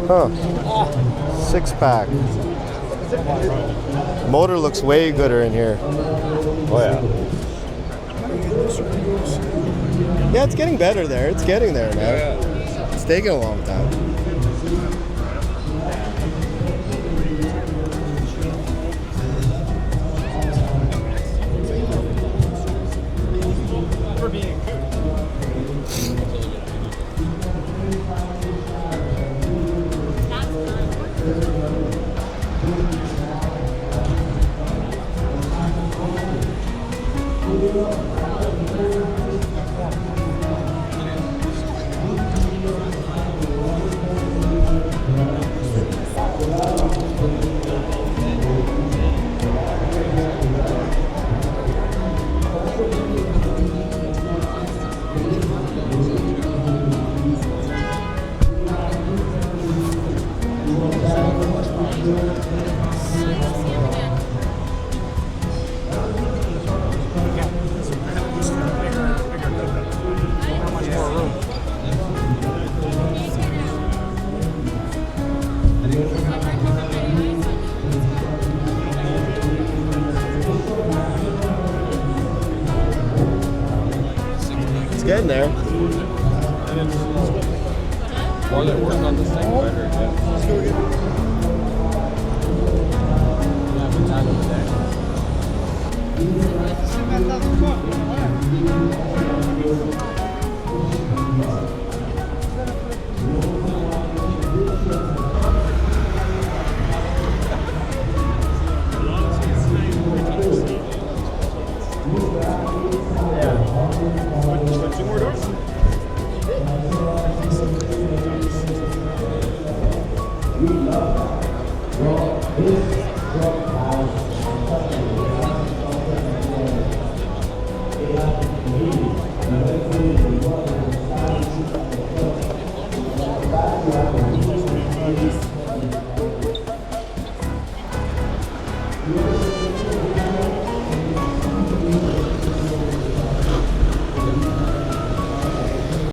Huh. Sixpack. Motor looks way gooder in here. Oh yeah. Yeah, it's getting better there. It's getting there, man. Yeah. It's taking a long time. It's getting there. Or they work on this thing better. Let's go again. Two more doors? Yeah.